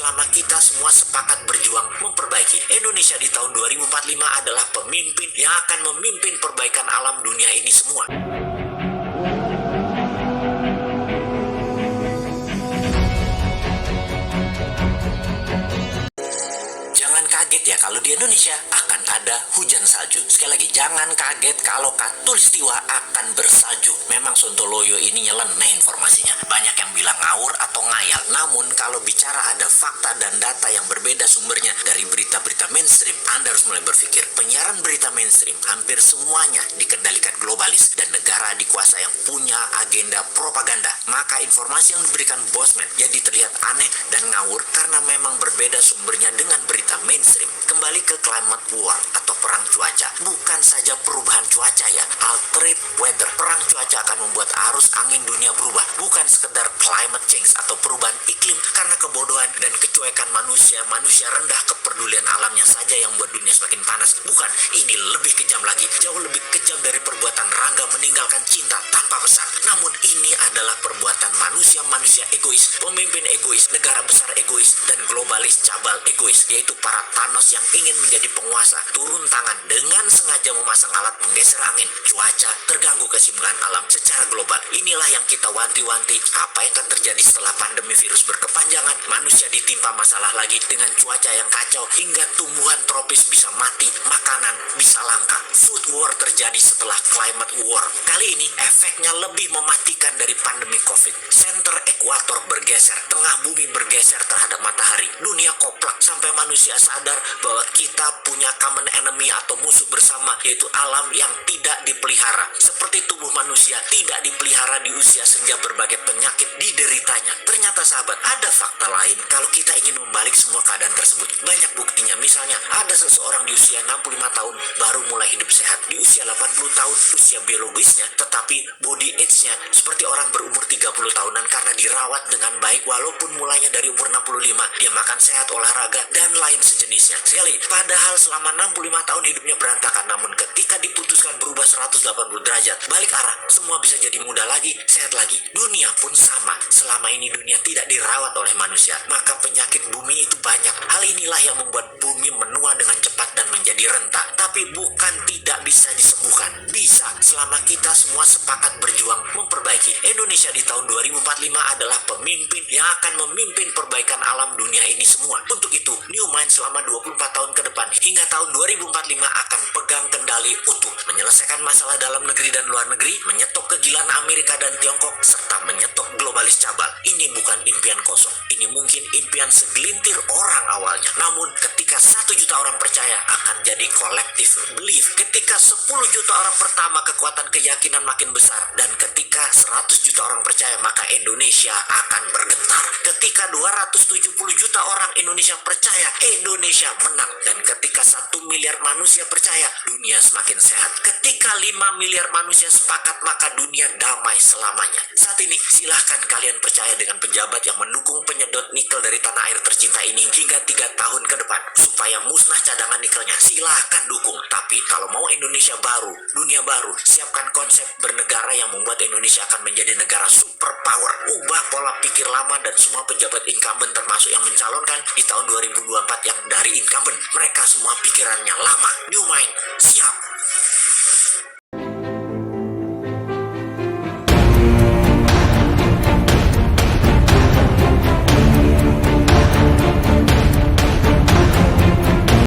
selama kita semua sepakat berjuang memperbaiki. Indonesia di tahun 2045 adalah pemimpin yang akan memimpin perbaikan alam dunia ini semua. Jangan kaget ya kalau di Indonesia akan ada hujan salju. Sekali lagi, jangan kaget kalau Katulistiwa akan bersalju. Memang Sontoloyo ini nyeleneh informasinya. Banyak yang bilang ngawur atau ngayal. Namun kalau bicara ada fakta dan data yang berbeda sumbernya dari berita-berita mainstream, Anda harus mulai berpikir. Penyiaran berita mainstream hampir semuanya dikendalikan globalis dan negara dikuasa yang punya agenda propaganda. Maka informasi yang diberikan Bosman jadi terlihat aneh dan ngawur karena memang berbeda sumbernya dengan berita mainstream. Kembali ke climate war atau perang cuaca. Bukan saja perubahan cuaca ya, altered weather. Perang cuaca akan membuat arus angin dunia berubah. Bukan sekedar climate change atau perubahan iklim karena kebodohan dan kecuekan manusia. Manusia rendah kepedulian alamnya saja yang membuat dunia semakin panas. Bukan, ini lebih kejam lagi. Jauh lebih kejam dari perbuatan Rangga meninggalkan cinta tanpa pesan. Namun ini adalah perbuatan manusia-manusia egois, pemimpin egois, negara besar egois, dan globalis cabal egois, yaitu para Thanos yang ingin menjadi penguasa, turun tangan dengan sengaja memasang alat menggeser angin, cuaca, terganggu keseimbangan alam secara global. Inilah yang kita wanti-wanti. Apa yang akan terjadi setelah pandemi virus berkepanjangan, manusia ditimpa masalah lagi dengan cuaca yang kacau, hingga tumbuhan tropis bisa mati, makanan bisa langka. Food war terjadi setelah climate war. Kali ini efeknya lebih mematikan dari pandemi COVID. Center ekuator bergeser, tengah bumi bergeser terhadap matahari. Dunia koplak sampai manusia sadar bahwa kita punya common enemy atau musuh bersama, yaitu alam yang tidak dipelihara. Seperti tubuh manusia tidak dipelihara di usia senja, berbagai penyakit dideritanya. Ternyata sahabat, ada fakta lain kalau kita ingin membalik semua keadaan tersebut. Banyak buktinya. Misalnya ada seseorang di usia 65 tahun baru mulai hidup sehat. Di usia 80 tahun usia biologisnya, tetapi body age-nya seperti orang berumur 30 tahunan karena dirawat dengan baik walaupun mulainya dari umur 65. Dia makan sehat, olahraga, dan lain sejenisnya. Sekali, padahal selama 65 tahun hidupnya berantakan, namun ketika diputuskan berubah 180 derajat, balik arah, semua bisa jadi muda lagi, sehat lagi. Dunia pun sama. Selama ini dunia tidak dirawat oleh manusia, maka penyakit bumi itu banyak. Hal inilah yang membuat bumi menua dengan cepat dan menjadi rentak. Tapi bukan tidak bisa disembuhkan. Bisa, selama kita semua sepakat berjuang memperbaiki. Indonesia di tahun 2045 adalah pemimpin yang akan memimpin perbaikan alam dunia ini semua. Untuk itu, New Mind selama 24 tahun ke depan hingga tahun 2045 akan pegang kendali utuh, menyelesaikan masalah dalam negeri dan luar negeri, menyetop kegilaan Amerika dan Tiongkok, serta menyetop globalis cabal. Ini bukan impian kosong. Ini mungkin impian segelintir orang awalnya. Namun ketika 1 juta orang percaya, akan jadi collective belief. Ketika 10 juta orang pertama, kekuatan keyakinan makin besar. Dan ketika 100 juta orang percaya, maka Indonesia akan bergetar. Ketika 270 juta orang Indonesia percaya, Indonesia menang. Dan ketika 1 miliar manusia percaya, dunia semakin sehat. Ketika 5 miliar manusia sepakat, maka dunia damai selamanya. Saat ini silahkan kalian percaya dengan pejabat yang mendukung penyedot nikel dari tanah air tercinta ini hingga 3 tahun ke depan supaya musnah cadangan nikelnya. Silahkan dukung. Tapi kalau mau Indonesia baru, dunia baru, siapkan konsep bernegara yang membuat Indonesia akan menjadi negara superpower. Ubah pola pikir lama dan semua pejabat incumbent termasuk yang mencalonkan di tahun 2024 yang dari incumbent. Mereka semua pikirannya lama. New Mind, siap.